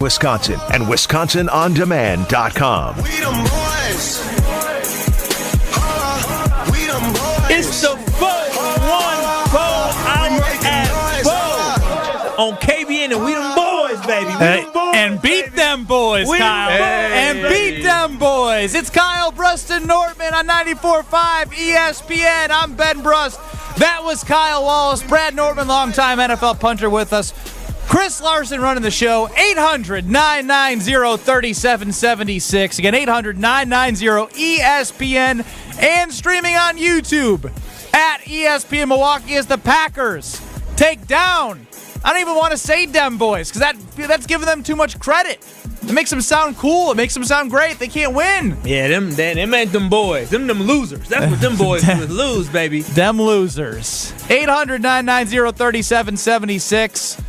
Wisconsin and WisconsinOnDemand.com. It's the 4-1 Bowl Hour at Bowl on KBN, and we them boys, baby. We them boys, and beat them boys, Kyle. And beat them boys. It's Kyle Brust and Nortman on 94.5 ESPN. I'm Ben Brust. That was Kyle Wallace. Brad Nortman, longtime NFL punter with us. Chris Larson running the show. 800-990-3776. Again, 800-990-ESPN. And streaming on YouTube at ESPN Milwaukee as the Packers take down. I don't even want to say them boys because that's giving them too much credit. It makes them sound cool. It makes them sound great. They can't win. Yeah, them ain't them boys. Them losers. That's what them boys do, is lose, baby. Them losers. 800-990-3776.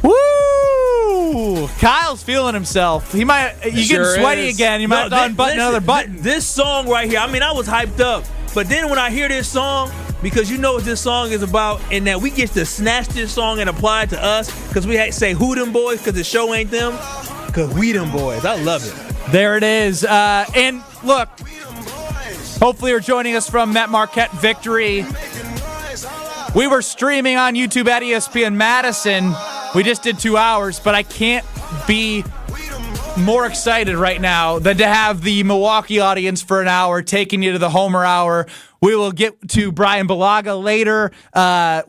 Woo! Kyle's feeling himself. He might. You sure getting sweaty is. again. You might have to unbutton another button. This song right here. I mean, I was hyped up, but then when I hear this song, because you know what this song is about, and that we get to snatch this song and apply it to us, because we say who them boys, because the show ain't them, because we them boys. I love it. There it is. And look, hopefully you're joining us from Met Marquette Victory. We were streaming on YouTube at ESPN Madison. We just did 2 hours, but I can't be more excited right now than to have the Milwaukee audience for an hour, taking you to the Homer Hour. We will get to Brian Bulaga later.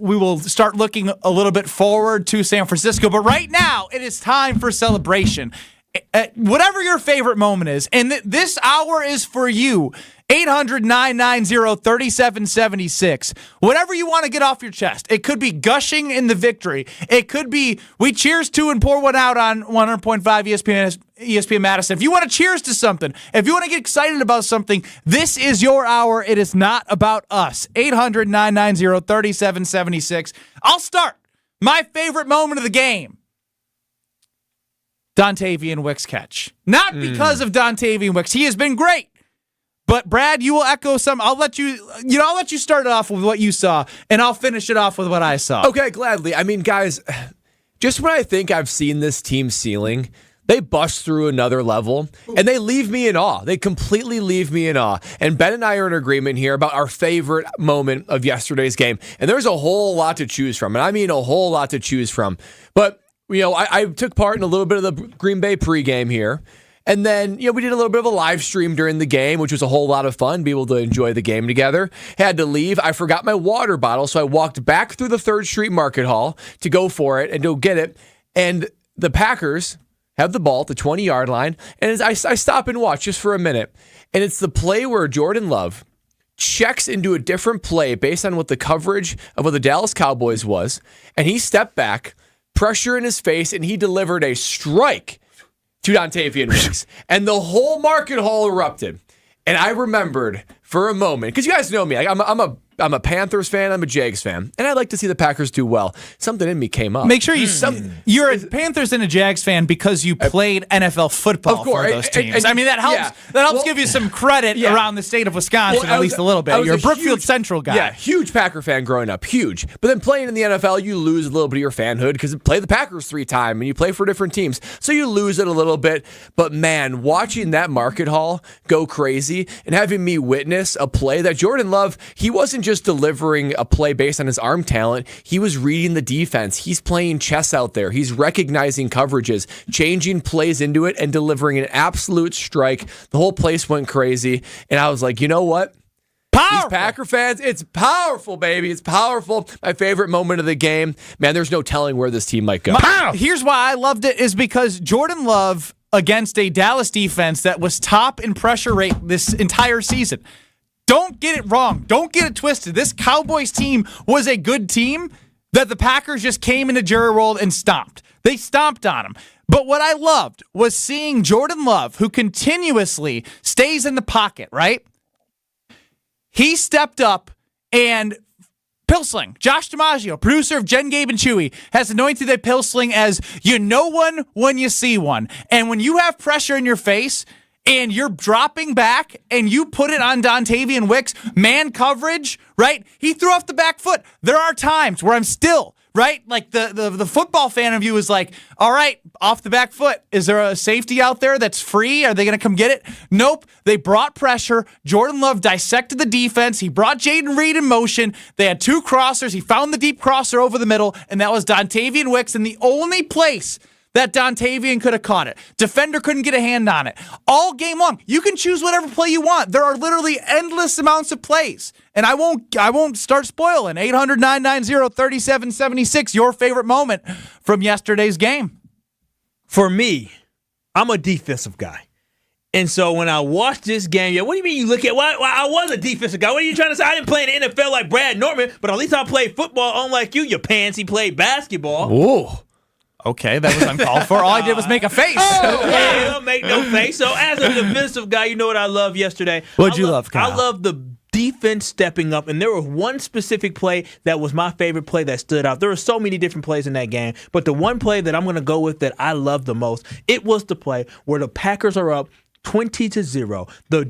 We will start looking a little bit forward to San Francisco. But right now, it is time for celebration. Whatever your favorite moment is, and this hour is for you. 800-990-3776. Whatever you want to get off your chest. It could be gushing in the victory. It could be we cheers to and pour one out on 100.5 ESPN Madison. If you want to cheers to something, if you want to get excited about something, this is your hour. It is not about us. 800-990-3776. I'll start. My favorite moment of the game. Dontavian Wicks catch. Not because of Dontavian Wicks. He has been great. But Brad, you will echo some. I'll let you start it off with what you saw, and I'll finish it off with what I saw. Okay, gladly. I mean, guys, just when I think I've seen this team ceiling, they bust through another level, and they leave me in awe. They completely leave me in awe. And Ben and I are in agreement here about our favorite moment of yesterday's game. And there's a whole lot to choose from, and I mean a whole lot to choose from. But, I took part in a little bit of the Green Bay pregame here. And then, we did a little bit of a live stream during the game, which was a whole lot of fun, be able to enjoy the game together. Had to leave. I forgot my water bottle, so I walked back through the 3rd Street Market Hall to go for it and go get it. And the Packers have the ball at the 20-yard line, and I stop and watch just for a minute. And it's the play where Jordan Love checks into a different play based on what the coverage of what the Dallas Cowboys was, and he stepped back, pressure in his face, and he delivered a strike to Dontavian Wicks. And the whole market hall erupted. And I remembered for a moment, because you guys know me, I'm a Panthers fan, I'm a Jags fan, and I like to see the Packers do well. Something in me came up. Make sure you're a Panthers and a Jags fan because you played NFL football for those teams. I mean, that helps. Yeah. That helps give you some credit around the state of Wisconsin, at least a little bit. You're a Brookfield Central guy. Yeah, huge Packer fan growing up, huge. But then playing in the NFL, you lose a little bit of your fanhood because you play the Packers 3 times and you play for different teams, so you lose it a little bit. But man, watching that market hall go crazy and having me witness a play that Jordan Love, he wasn't just delivering a play based on his arm talent. He was reading the defense. He's playing chess out there. He's recognizing coverages, changing plays into it, and delivering an absolute strike. The whole place went crazy. And I was like, you know what? Powerful. These Packer fans, it's powerful, baby. It's powerful. My favorite moment of the game. Man, there's no telling where this team might go. Here's why I loved it is because Jordan Love against a Dallas defense that was top in pressure rate this entire season. Don't get it wrong. Don't get it twisted. This Cowboys team was a good team that the Packers just came into Jerry World and stomped. They stomped on them. But what I loved was seeing Jordan Love, who continuously stays in the pocket, right? He stepped up, and Pilsling, Josh DiMaggio, producer of Jen, Gabe, and Chewy, has anointed that Pilsling as you know one when you see one. And when you have pressure in your face, and you're dropping back, and you put it on Dontavian Wicks, man coverage, right? He threw off the back foot. There are times where I'm still right? Like the football fan of you is like, all right, off the back foot. Is there a safety out there that's free? Are they going to come get it? Nope. They brought pressure. Jordan Love dissected the defense. He brought Jaden Reed in motion. They had 2 crossers. He found the deep crosser over the middle, and that was Dontavian Wicks. And the only place that Dontavian could have caught it. Defender couldn't get a hand on it. All game long. You can choose whatever play you want. There are literally endless amounts of plays. And I won't start spoiling. 800-990-3776, your favorite moment from yesterday's game. For me, I'm a defensive guy. And so when I watched this game, what do you mean you look at, well, I was a defensive guy. What are you trying to say? I didn't play in the NFL like Brad Norman, but at least I played football unlike you pansy played basketball. Ooh. Okay, that was uncalled for. All I did was make a face. Yeah, don't make no face. So as a defensive guy, you know what I love yesterday? What'd you love, Kyle? I love the defense stepping up, and there was one specific play that was my favorite play that stood out. There were so many different plays in that game, but the one play that I'm going to go with that I love the most, it was the play where the Packers are up 20-0. The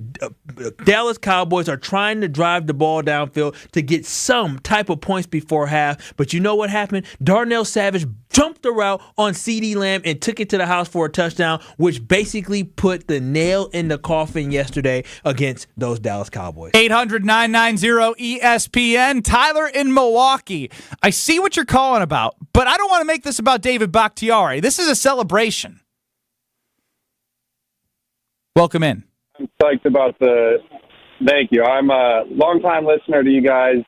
Dallas Cowboys are trying to drive the ball downfield to get some type of points before half. But you know what happened? Darnell Savage jumped the route on CeeDee Lamb and took it to the house for a touchdown, which basically put the nail in the coffin yesterday against those Dallas Cowboys. 800-990-ESPN. Tyler in Milwaukee. I see what you're calling about, but I don't want to make this about David Bakhtiari. This is a celebration. Welcome in. I'm psyched about thank you. I'm a longtime listener to you guys.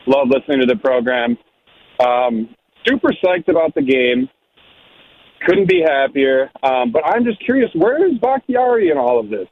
Love listening to the program. Super psyched about the game. Couldn't be happier. But I'm just curious, where is Bakhtiari in all of this?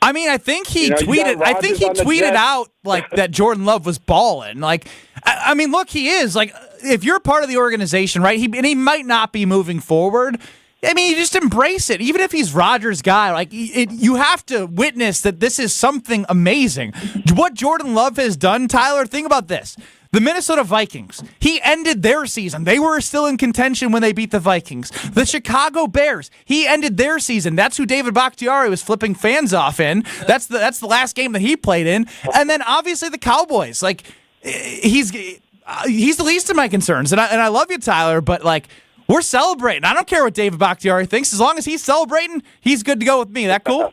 I mean, I think he tweeted. I think he tweeted out like that Jordan Love was balling. Like, I mean, look, he is like. If you're part of the organization, right? He might not be moving forward. I mean, you just embrace it. Even if he's Rodgers' guy, like you have to witness that this is something amazing. What Jordan Love has done, Tyler, think about this. The Minnesota Vikings, he ended their season. They were still in contention when they beat the Vikings. The Chicago Bears, he ended their season. That's who David Bakhtiari was flipping fans off in. That's the last game that he played in. And then obviously the Cowboys. Like he's the least of my concerns. And I love you, Tyler, but like we're celebrating. I don't care what David Bakhtiari thinks. As long as he's celebrating, he's good to go with me. That cool?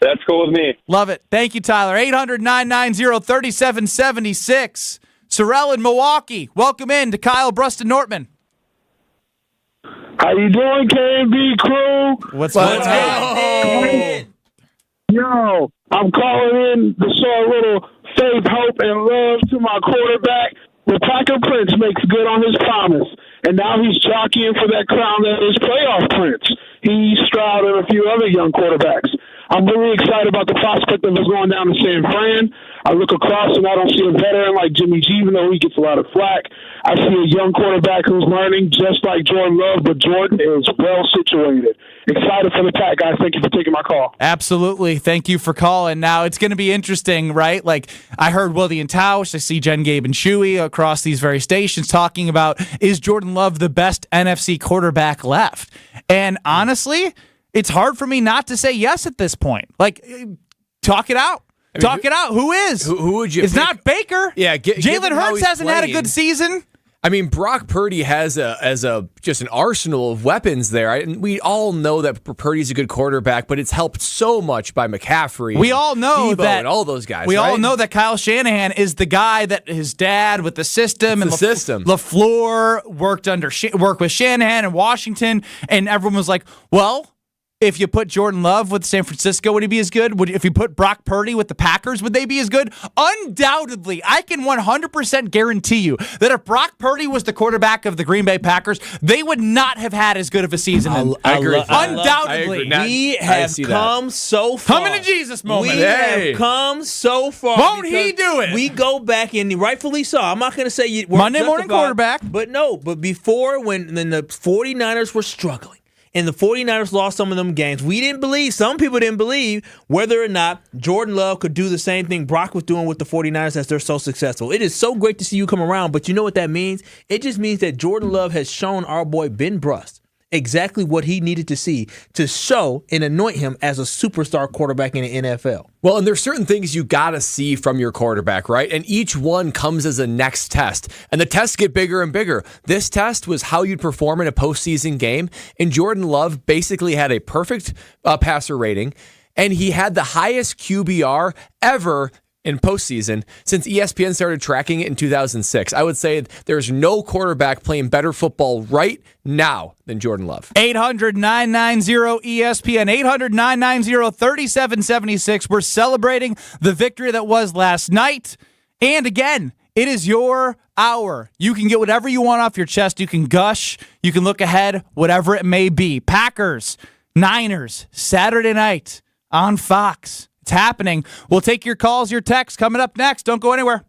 That's cool with me. Love it. Thank you, Tyler. 800-990-3776. Sorrell in Milwaukee. Welcome in to Kyle Bruston-Nortman. How you doing, KBN crew? What's happening? Yo, I'm calling in to show a little faith, hope, and love to my quarterback. The Packer Prince makes good on his promise, and now he's jockeying for that crown that is playoff Prince. He, Stroud, and a few other young quarterbacks. I'm really excited about the prospect of us going down to San Fran. I look across and I don't see a veteran like Jimmy G, even though he gets a lot of flack. I see a young quarterback who's learning just like Jordan Love, but Jordan is well situated. Excited for the Pack, guys. Thank you for taking my call. Absolutely. Thank you for calling. Now, it's going to be interesting, right? Like, I heard Willie and Tausch. I see Jen, Gabe, and Shuey across these very stations talking about, is Jordan Love the best NFC quarterback left? And honestly, it's hard for me not to say yes at this point. Like, talk it out. Talk it out. Who is? Who would you It's pick? Not Baker. Yeah, Jalen Hurts hasn't had a good season. I mean, Brock Purdy has just an arsenal of weapons there. And we all know that Purdy's a good quarterback, but it's helped so much by McCaffrey. We all know Debo that and all those guys. We right? all know that Kyle Shanahan is the guy that his dad with the system It's the system. LaFleur worked with Shanahan in Washington, and everyone was like, well, if you put Jordan Love with San Francisco, would he be as good? If you put Brock Purdy with the Packers, would they be as good? Undoubtedly, I can 100% guarantee you that if Brock Purdy was the quarterback of the Green Bay Packers, they would not have had as good of a season. I agree. Undoubtedly. We have come so far. Coming to Jesus moment. We have come so far. Won't he do it? We go back, and rightfully so. I'm not going to say we're Monday morning quarterback. But no, but before when the 49ers were struggling, and the 49ers lost some of them games, some people didn't believe whether or not Jordan Love could do the same thing Brock was doing with the 49ers as they're so successful. It is so great to see you come around, but you know what that means? It just means that Jordan Love has shown our boy Ben Brust exactly what he needed to see to show and anoint him as a superstar quarterback in the NFL. Well, and there's certain things you got to see from your quarterback, right? And each one comes as a next test. And the tests get bigger and bigger. This test was how you'd perform in a postseason game. And Jordan Love basically had a perfect passer rating. And he had the highest QBR ever in postseason since ESPN started tracking it in 2006. I would say there's no quarterback playing better football right now than Jordan Love. 800-990-ESPN, 800-990-3776. We're celebrating the victory that was last night. And again, it is your hour. You can get whatever you want off your chest. You can gush. You can look ahead, whatever it may be. Packers, Niners, Saturday night on Fox. It's happening. We'll take your calls, your texts coming up next. Don't go anywhere.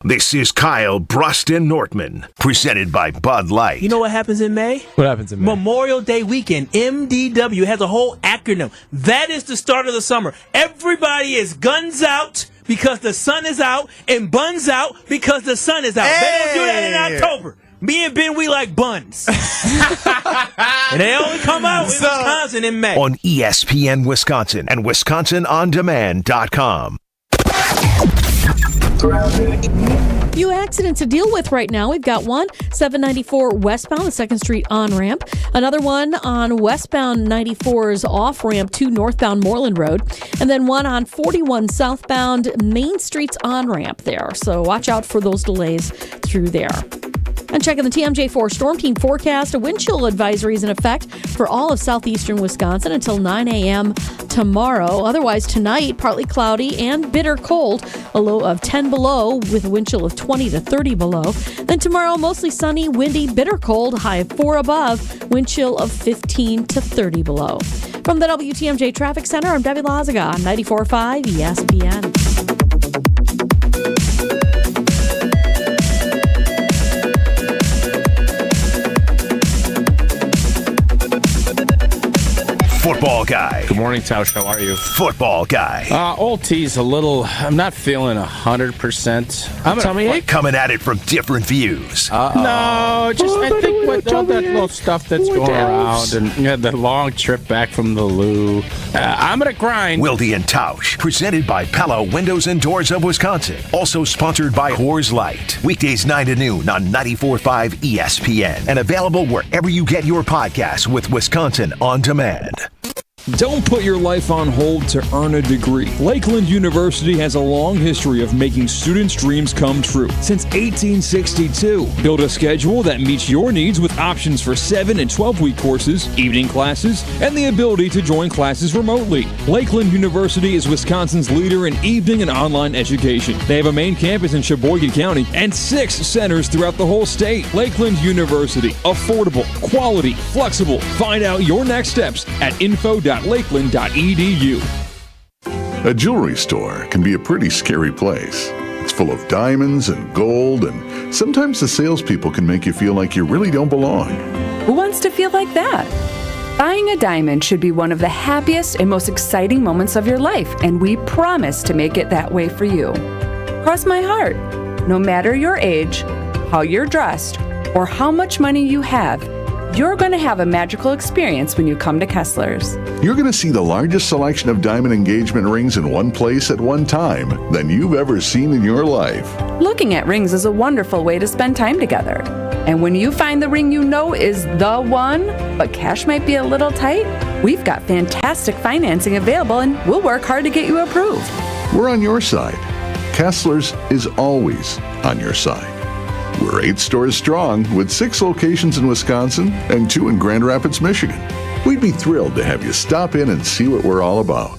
This is Kyle Bruston Nortman, presented by Bud Light. You know what happens in May? What happens in May? Memorial Day weekend, MDW, has a whole acronym. That is the start of the summer. Everybody is guns out because the sun is out and buns out because the sun is out. Hey! They don't do that in October. Me and Ben, we like buns. And they only come out in Wisconsin in May. On ESPN Wisconsin and WisconsinOnDemand.com. Few accidents to deal with right now. We've got one, 794 westbound, the 2nd Street on-ramp. Another one on westbound 94's off-ramp to northbound Moreland Road. And then one on 41 southbound Main Street's on-ramp there. So watch out for those delays through there. And checking the TMJ4 Storm Team forecast, a wind chill advisory is in effect for all of southeastern Wisconsin until 9 a.m. tomorrow. Otherwise, tonight, partly cloudy and bitter cold, a low of 10 below with a wind chill of 20 to 30 below. Then tomorrow, mostly sunny, windy, bitter cold, high of 4 above, wind chill of 15 to 30 below. From the WTMJ Traffic Center, I'm Debbie Lazaga on 94.5 ESPN. Football guy. Good morning, Tausch. How are you? Football guy. Old T's a little, I'm not feeling 100%. Tell me, coming at it from different views. No, just I think with all that little stuff that's going around and the long trip back from the loo, I'm going to grind. Wilde and Tausch, presented by Pella Windows and Doors of Wisconsin. Also sponsored by Coors Light. Weekdays 9 to noon on 94.5 ESPN. And available wherever you get your podcasts with Wisconsin On Demand. Don't put your life on hold to earn a degree. Lakeland University has a long history of making students' dreams come true. Since 1862, build a schedule that meets your needs with options for 7- and 12-week courses, evening classes, and the ability to join classes remotely. Lakeland University is Wisconsin's leader in evening and online education. They have a main campus in Sheboygan County and 6 centers throughout the whole state. Lakeland University. Affordable, quality, flexible. Find out your next steps at info.lakeland.edu. A jewelry store can be a pretty scary place. It's full of diamonds and gold, and sometimes the salespeople can make you feel like you really don't belong. Who wants to feel like that? Buying a diamond should be one of the happiest and most exciting moments of your life, and we promise to make it that way for you. Cross my heart. No matter your age, how you're dressed, or how much money you have, you're going to have a magical experience when you come to Kessler's. You're going to see the largest selection of diamond engagement rings in one place at one time than you've ever seen in your life. Looking at rings is a wonderful way to spend time together. And when you find the ring you know is the one, but cash might be a little tight, we've got fantastic financing available and we'll work hard to get you approved. We're on your side. Kessler's is always on your side. We're 8 stores strong with 6 locations in Wisconsin and 2 in Grand Rapids, Michigan. We'd be thrilled to have you stop in and see what we're all about.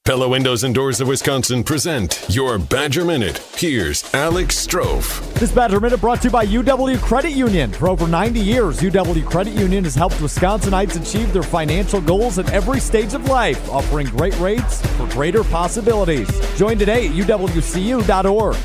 Pella Windows and Doors of Wisconsin present your Badger Minute. Here's Alex Strofe. This Badger Minute brought to you by UW Credit Union. For over 90 years, UW Credit Union has helped Wisconsinites achieve their financial goals at every stage of life, offering great rates for greater possibilities. Join today at uwcu.org.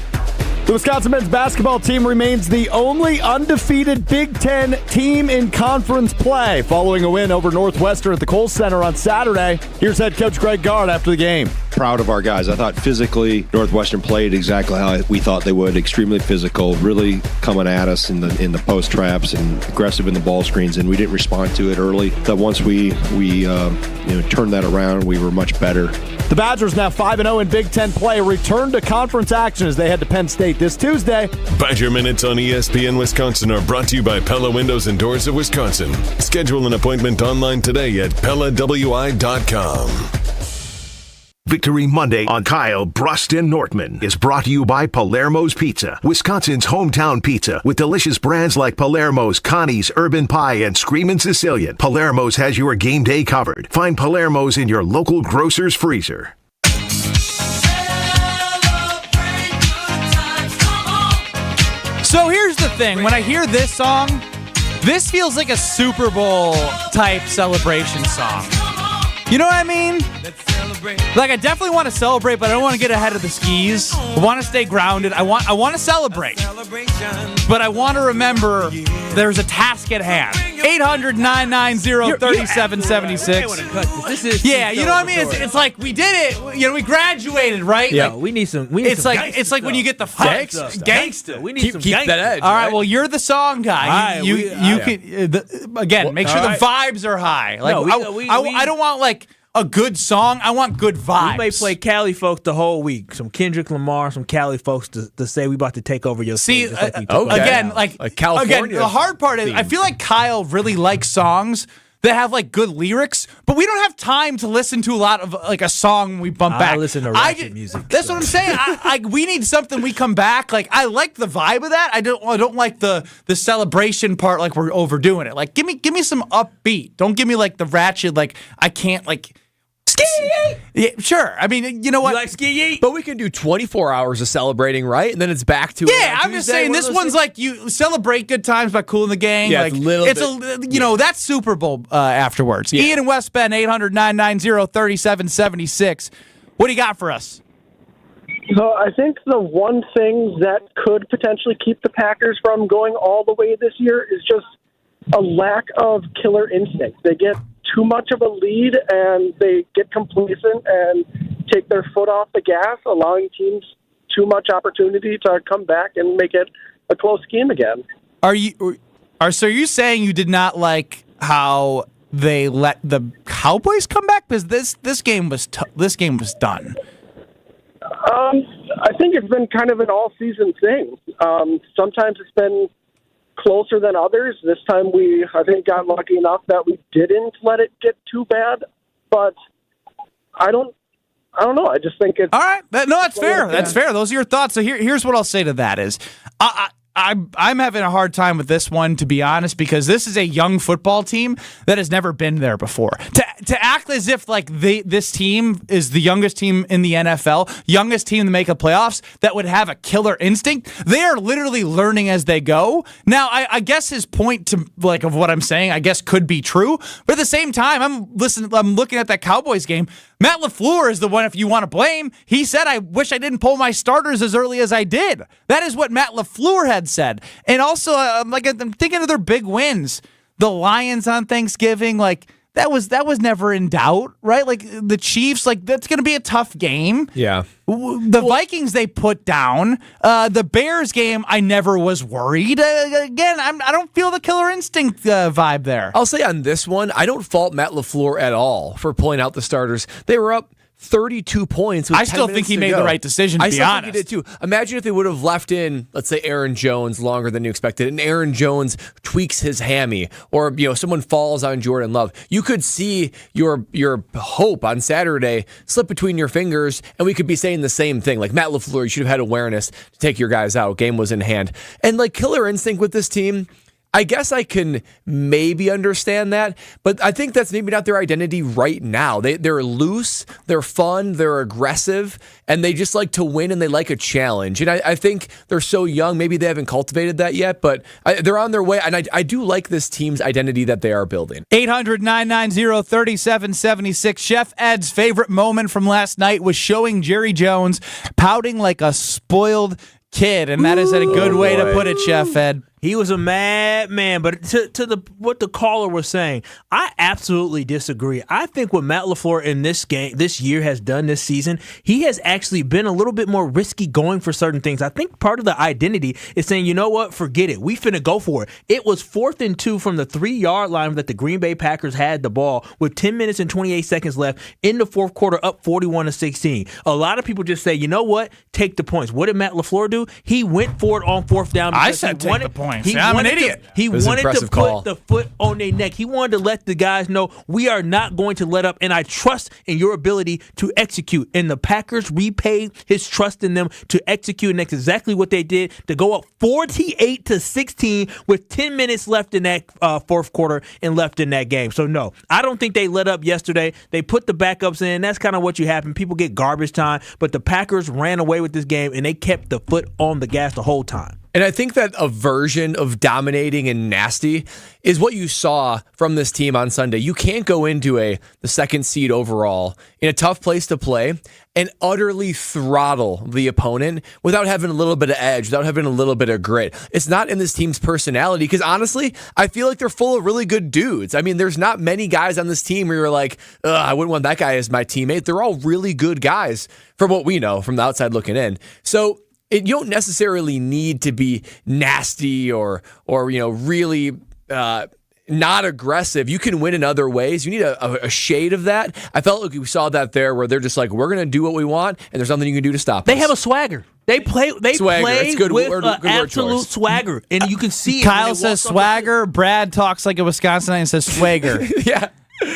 The Wisconsin men's basketball team remains the only undefeated Big Ten team in conference play, following a win over Northwestern at the Kohl Center on Saturday. Here's head coach Greg Gard after the game. proud of our guys. I thought physically Northwestern played exactly how we thought they would. Extremely physical, really coming at us in the post traps and aggressive in the ball screens, and we didn't respond to it early. That once we turned that around, we were much better. The Badgers now 5-0 in Big Ten play. Return to conference action as they head to Penn State this Tuesday. Badger Minutes on ESPN Wisconsin are brought to you by Pella Windows and Doors of Wisconsin. Schedule an appointment online today at PellaWI.com. Victory Monday on Kyle, Brust, and Nortman is brought to you by Palermo's Pizza, Wisconsin's hometown pizza, with delicious brands like Palermo's, Connie's, Urban Pie, and Screamin' Sicilian. Palermo's has your game day covered. Find Palermo's in your local grocer's freezer. So here's the thing. When I hear this song, this feels like a Super Bowl type celebration song. You know what I mean? Like, I definitely want to celebrate, but I don't want to get ahead of the skis. I want to stay grounded. I want to celebrate. But I want to remember there's a task at hand. 800-990-3776. Yeah, you know what I mean? It's like we did it. We graduated, right? Yeah, like, we need some it's like when you get the gangsta. We need some keep that edge. All right, well, you're the song guy. All right, Again, make sure the vibes are high. Like, I don't want like a good song. I want good vibes. We may play Cali folks the whole week. Some Kendrick Lamar, some Cali folks to say we about to take over your stage. Again, California. Again, the hard part is I feel like Kyle really likes songs that have like good lyrics, but we don't have time to listen to a lot of like a song when we bump back. I listen to ratchet music. That's what I'm saying. We need something we come back. Like, I like the vibe of that. I don't like the celebration part. Like, we're overdoing it. Like, give me some upbeat. Don't give me like the ratchet. Like, I can't like. Ski! Yeah, sure. I mean, you know what? You like ski? But we can do 24 hours of celebrating, right? And then it's back to Yeah, I'm just saying this one's like you celebrate good times by Cool in the Gang. Yeah, like, it's that's Super Bowl afterwards. Yeah. Ian and West Bend, 800-990-3776. What do you got for us? So I think the one thing that could potentially keep the Packers from going all the way this year is just a lack of killer instinct. They get too much of a lead and they get complacent and take their foot off the gas, allowing teams too much opportunity to come back and make it a close game again. So are you saying you did not like how they let the Cowboys come back? Because this game was done. I think it's been kind of an all-season thing. Sometimes it's been closer than others. This time I think, got lucky enough that we didn't let it get too bad. But I don't know. I just think it's... All right. That's fair. That's fair. Those are your thoughts. So here's what I'll say to that is... I'm having a hard time with this one, to be honest, because this is a young football team that has never been there before. To act as if like this team is the youngest team in the NFL, youngest team to make the playoffs, that would have a killer instinct. They are literally learning as they go. Now, I guess his point of what I'm saying, I guess could be true, but at the same time, I'm looking at that Cowboys game. Matt LaFleur is the one, if you want to blame. He said, I wish I didn't pull my starters as early as I did. That is what Matt LaFleur had said. And also, I'm thinking of their big wins. The Lions on Thanksgiving, that was never in doubt, right? Like, the Chiefs, that's going to be a tough game. Yeah. The Vikings, they put down. The Bears game, I never was worried. Again, I don't feel the killer instinct vibe there. I'll say on this one, I don't fault Matt LaFleur at all for pulling out the starters. They were up 32 points. I still think he made the right decision, to be honest. I think he did too. Imagine if they would have left in, let's say, Aaron Jones longer than you expected, and Aaron Jones tweaks his hammy, or someone falls on Jordan Love. You could see your hope on Saturday slip between your fingers, and we could be saying the same thing. Like, Matt LaFleur, you should have had awareness to take your guys out. Game was in hand. And killer instinct with this team, I guess I can maybe understand that, but I think that's maybe not their identity right now. They're loose, they're fun, they're aggressive, and they just like to win and they like a challenge. And I think they're so young, maybe they haven't cultivated that yet, but they're on their way, and I do like this team's identity that they are building. 800-990-3776. Chef Ed's favorite moment from last night was showing Jerry Jones pouting like a spoiled kid, and that is a good way to put it, Chef Ed. He was a madman, but to what the caller was saying, I absolutely disagree. I think what Matt LaFleur in this year has done this season, he has actually been a little bit more risky going for certain things. I think part of the identity is saying, you know what, forget it. We finna go for it. It was 4th and 2 from the 3-yard line that the Green Bay Packers had the ball with 10 minutes and 28 seconds left in the fourth quarter, up 41-16. A lot of people just say, you know what, take the points. What did Matt LaFleur do? He went for it on 4th down. I said take the points. I'm an idiot. He wanted to put the foot on their neck. He wanted to let the guys know we are not going to let up, and I trust in your ability to execute. And the Packers repaid his trust in them to execute, and that's exactly what they did, to go up 48-16 with 10 minutes left in that fourth quarter and left in that game. So, no, I don't think they let up yesterday. They put the backups in. That's kind of what you happen. People get garbage time, but the Packers ran away with this game, and they kept the foot on the gas the whole time. And I think that a version of dominating and nasty is what you saw from this team on Sunday. You can't go into the second seed overall in a tough place to play and utterly throttle the opponent without having a little bit of edge, without having a little bit of grit. It's not in this team's personality because, honestly, I feel like they're full of really good dudes. I mean, there's not many guys on this team where you're like, I wouldn't want that guy as my teammate. They're all really good guys from what we know from the outside looking in. So you don't necessarily need to be nasty or really not aggressive. You can win in other ways. You need a shade of that. I felt like we saw that there where they're just like, we're going to do what we want, and there's nothing you can do to stop us. They have a swagger. They play good with word absolute choice. swagger, and you can see it. Kyle says swagger. Brad talks like a Wisconsinite and says swagger. Yeah.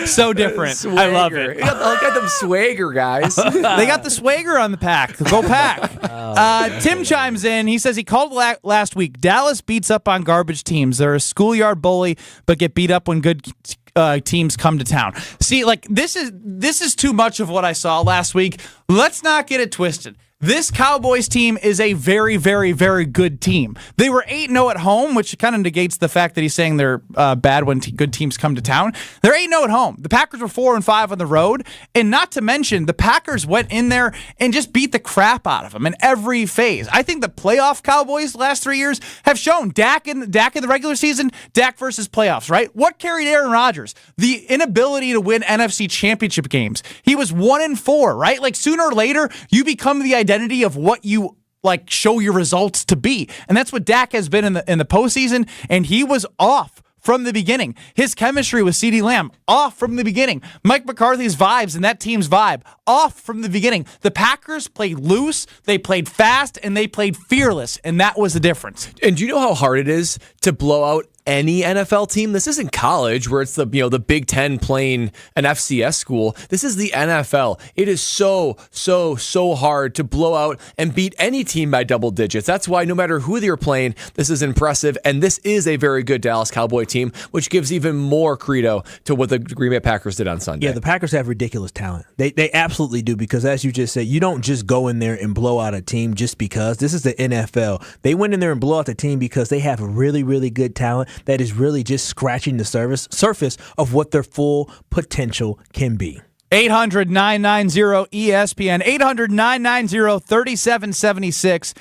So different. Swagger. I love it. Look at them swagger guys. They got the swagger on the pack. Go pack. Tim chimes in. He says he called last week. Dallas beats up on garbage teams. They're a schoolyard bully, but get beat up when good teams come to town. See, like this is too much of what I saw last week. Let's not get it twisted. This Cowboys team is a very, very, very good team. They were 8-0 at home, which kind of negates the fact that he's saying they're bad when good teams come to town. They're 8-0 at home. The Packers were 4-5 on the road. And not to mention, the Packers went in there and just beat the crap out of them in every phase. I think the playoff Cowboys the last 3 years have shown Dak in the regular season, Dak versus playoffs, right? What carried Aaron Rodgers? The inability to win NFC championship games. He was 1-4, right? Like sooner or later, you become the identity of what you show your results to be. And that's what Dak has been in the postseason, and he was off from the beginning. His chemistry with CeeDee Lamb, off from the beginning. Mike McCarthy's vibes and that team's vibe, off from the beginning. The Packers played loose, they played fast, and they played fearless, and that was the difference. And do you know how hard it is to blow out any NFL team? This isn't college where it's the Big Ten playing an FCS school. This is the NFL. It is so hard to blow out and beat any team by double digits. That's why no matter who they're playing, this is impressive. And this is a very good Dallas Cowboy team, which gives even more credo to what the Green Bay Packers did on Sunday. Yeah, the Packers have ridiculous talent. They absolutely do, because as you just said, you don't just go in there and blow out a team just because. This is the NFL. They went in there and blow out the team because they have really, really good talent that is really just scratching the surface of what their full potential can be. 800-990-ESPN, 800-990-3776.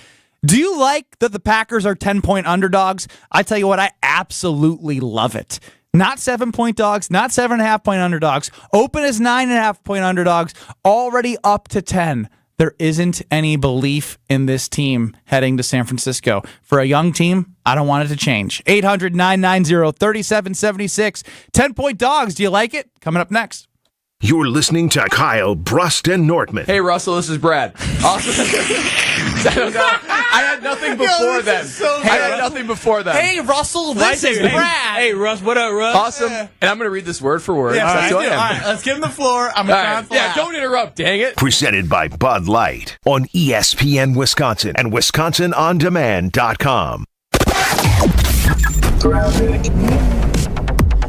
Do you like that the Packers are 10-point underdogs? I tell you what, I absolutely love it. Not 7-point dogs, not 7.5-point underdogs. Open as 9.5-point underdogs, already up to 10. There isn't any belief in this team heading to San Francisco. For a young team, I don't want it to change. 800-990-3776. 10-point dogs. Do you like it? Coming up next. You're listening to Kyle, Brust, and Nortman. Hey, Russell, this is Brad. Awesome. I had nothing before then. Hey, Russell, this is Brad. Hey, Russ, what up, Russ? Awesome. And I'm going to read this word for word. Yeah, all right, let's give him the floor. I'm going to Yeah, don't interrupt, dang it. Presented by Bud Light on ESPN Wisconsin and WisconsinOnDemand.com.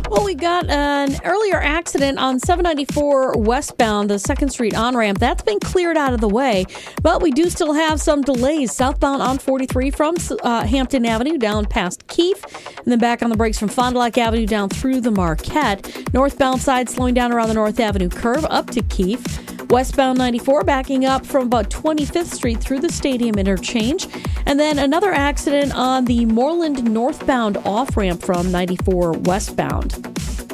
Well, we got an earlier accident on 794 westbound, the 2nd Street on-ramp. That's been cleared out of the way, but we do still have some delays southbound on 43 from Hampton Avenue down past Keefe, and then back on the brakes from Fond du Lac Avenue down through the Marquette. Northbound side slowing down around the North Avenue curve up to Keefe. Westbound 94 backing up from about 25th Street through the Stadium interchange. And then another accident on the Moreland northbound off-ramp from 94 westbound.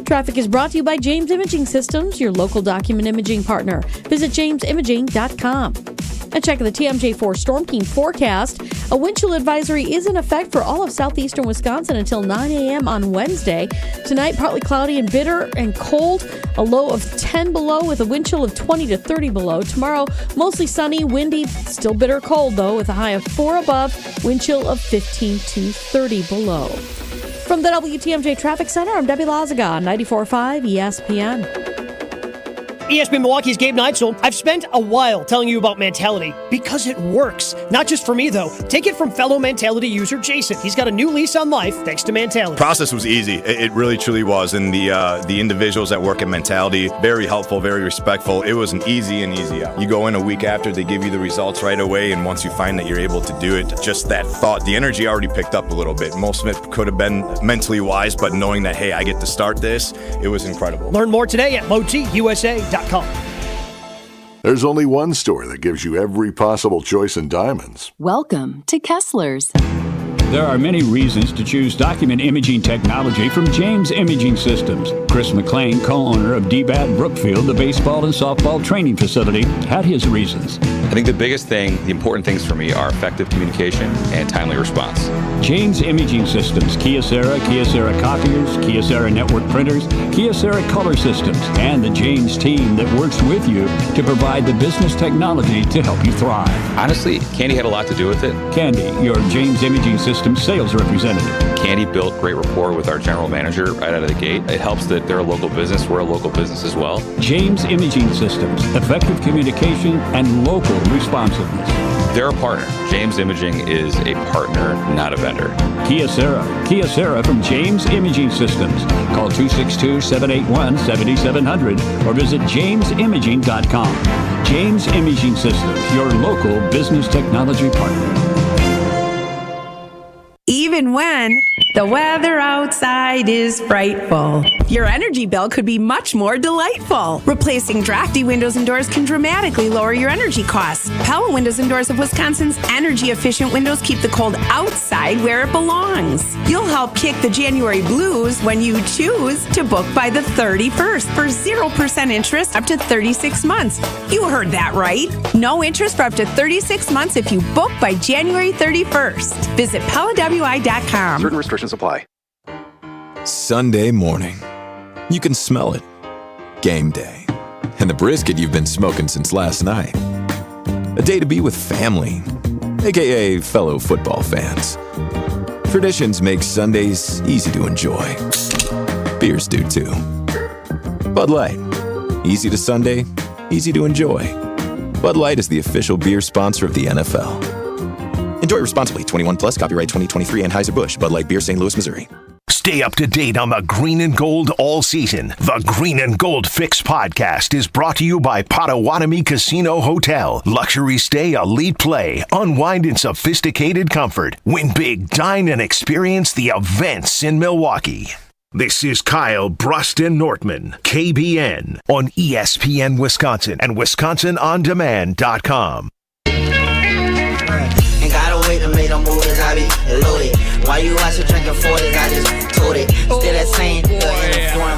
Traffic is brought to you by James Imaging Systems, your local document imaging partner. Visit jamesimaging.com. And check the TMJ4 Storm King forecast. A wind chill advisory is in effect for all of southeastern Wisconsin until 9 a.m. on Wednesday. Tonight, partly cloudy and bitter and cold. A low of 10 below with a wind chill of 20 to 30 below. Tomorrow, mostly sunny, windy, still bitter cold though, with a high of 4 above, wind chill of 15 to 30 below. From the WTMJ Traffic Center, I'm Debbie Lazaga on 94.5 ESPN. ESPN Milwaukee's Gabe Neitzel. I've spent a while telling you about Mentality because it works. Not just for me, though. Take it from fellow Mentality user Jason. He's got a new lease on life thanks to Mentality. Process was easy. It really, truly was. And the individuals that work at Mentality, very helpful, very respectful. It was an easy out. You go in a week after, they give you the results right away. And once you find that you're able to do it, just that thought, the energy already picked up a little bit. Most of it could have been mentally wise, but knowing that, hey, I get to start this, it was incredible. Learn more today at lowtusa.com. There's only one store that gives you every possible choice in diamonds. Welcome to Kessler's. There are many reasons to choose document imaging technology from James Imaging Systems. Chris McLean, co-owner of DBAT Brookfield, the baseball and softball training facility, had his reasons. I think the biggest thing, the important things for me are effective communication and timely response. James Imaging Systems, Kyocera copiers, Kyocera network printers, Kyocera color systems, and the James team that works with you to provide the business technology to help you thrive. Honestly, Candy had a lot to do with it. Candy, your James Imaging Systems sales representative. Candy built great rapport with our general manager right out of the gate. It helps that they're a local business. We're a local business as well. James Imaging Systems, effective communication and local responsiveness. They're a partner. James Imaging is a partner, not a vendor. Kyocera from James Imaging Systems. Call 262-781-7700 or visit jamesimaging.com. James Imaging Systems, your local business technology partner. Even when the weather outside is frightful, your energy bill could be much more delightful. Replacing drafty windows and doors can dramatically lower your energy costs. Pella Windows and Doors of Wisconsin's energy-efficient windows keep the cold outside where it belongs. You'll help kick the January blues when you choose to book by the 31st for 0% interest up to 36 months. You heard that right. No interest for up to 36 months if you book by January 31st. Visit PellaWI.com. Certain restrictions apply. Sunday morning. You can smell it. Game day. And the brisket you've been smoking since last night. A day to be with family, aka fellow football fans. Traditions make Sundays easy to enjoy. Beers do too. Bud Light. Easy to Sunday, easy to enjoy. Bud Light is the official beer sponsor of the NFL. Enjoy responsibly. 21 plus. Copyright 2023 Anheuser-Busch. Bud Light Beer, St. Louis, Missouri. Stay up to date on the green and gold all season. The Green and Gold Fix podcast is brought to you by Potawatomi Casino Hotel. Luxury stay, elite play, unwind in sophisticated comfort. Win big, dine, and experience the events in Milwaukee. This is Kyle Bruston-Nortman, KBN, on ESPN Wisconsin and WisconsinOnDemand.com. Ain't gotta wait to make them movies, I be loaded. Why you watch it drinking 40s, I just told it. Still that same.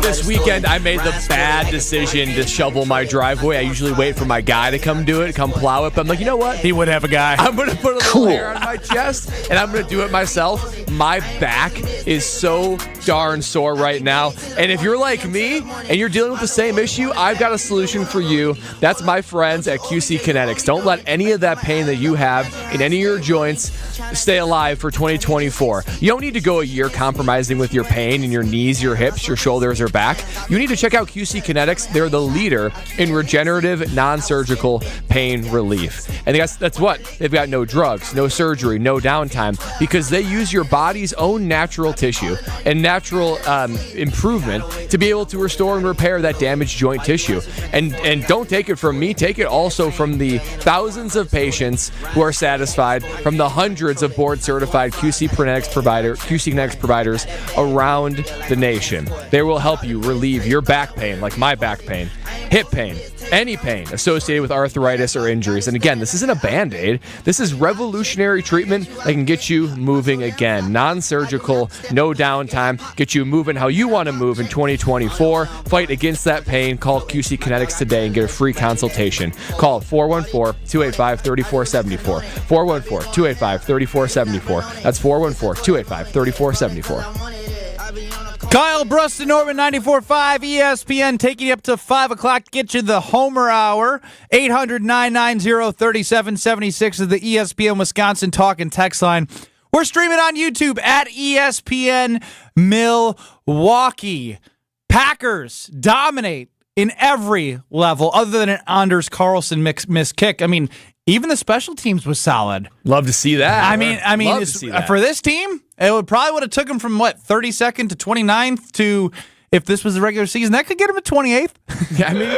This weekend, I made the bad decision to shovel my driveway. I usually wait for my guy to come do it, come plow it. But I'm like, you know what? He would have a guy. I'm going to put a little hair on my chest, and I'm going to do it myself. My back is so darn sore right now. And if you're like me, and you're dealing with the same issue, I've got a solution for you. That's my friends at QC Kinetics. Don't let any of that pain that you have in any of your joints stay alive for 2024. You don't need to go a year compromising with your pain in your knees, your hips, your shoulders, or back. You need to check out QC Kinetics. They're the leader in regenerative, non-surgical pain relief. And that's what? They've got no drugs, no surgery, no downtime, because they use your body's own natural tissue and natural improvement to be able to restore and repair that damaged joint tissue. And don't take it from me. Take it also from the thousands of patients who are satisfied, from the hundreds of board-certified QC Kinetics providers around the nation. They will help you relieve your back pain, like my back pain, hip pain, any pain associated with arthritis or injuries. And again, this isn't a Band-Aid. This is revolutionary treatment that can get you moving again. Non-surgical, no downtime, get you moving how you want to move in 2024. Fight against that pain. Call QC Kinetics today and get a free consultation. Call 414-285-3474. 414-285-3474. That's 414-285-3474. Kyle Brust and Norman 94.5 ESPN taking you up to 5 o'clock to get you the Homer Hour. 800-990-3776 is the ESPN Wisconsin talk and text line. We're streaming on YouTube at ESPN Milwaukee. Packers dominate in every level other than an Anders Carlson missed kick. I mean, even the special teams was solid. Love to see that. I mean, for this team, it would have took them from 32nd to 29th to, if this was the regular season, that could get them to 28th. Yeah, I mean,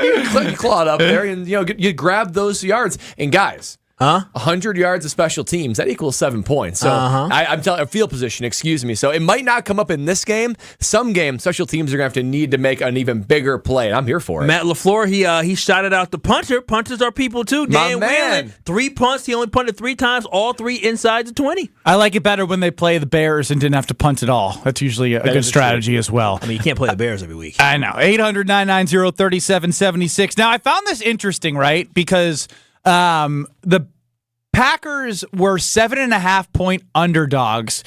you clawed up there and you grab those yards. And guys, 100 yards of special teams, that equals 7 points. So I'm telling field position, excuse me. So it might not come up in this game. Some games, special teams are going to have to need to make an even bigger play. And I'm here for it. Matt LaFleur, he shouted out the punter. Punters are people too. Dan Whelan, 3 punts. He only punted 3 times, all 3 inside the 20. I like it better when they play the Bears and didn't have to punt at all. That's usually a good strategy as well. I mean, you can't play the Bears every week. I know. 800-990-3776. Now, I found this interesting, right? Because the Packers were 7.5-point underdogs.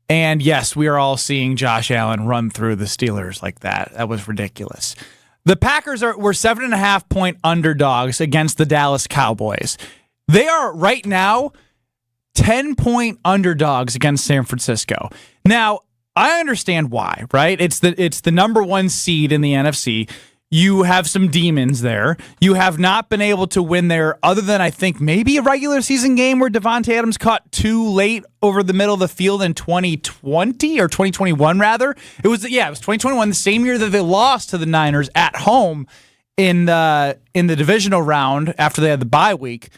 And yes, we are all seeing Josh Allen run through the Steelers like that. That was ridiculous. The Packers were 7.5-point underdogs against the Dallas Cowboys. They are right now 10-point underdogs against San Francisco. Now, I understand why, right? It's the number 1 seed in the NFC. You have some demons there. You have not been able to win there other than, I think, maybe a regular season game where Devontae Adams caught 2 late over the middle of the field in 2020 or 2021, rather. It was 2021, the same year that they lost to the Niners at home in the divisional round after they had the bye week.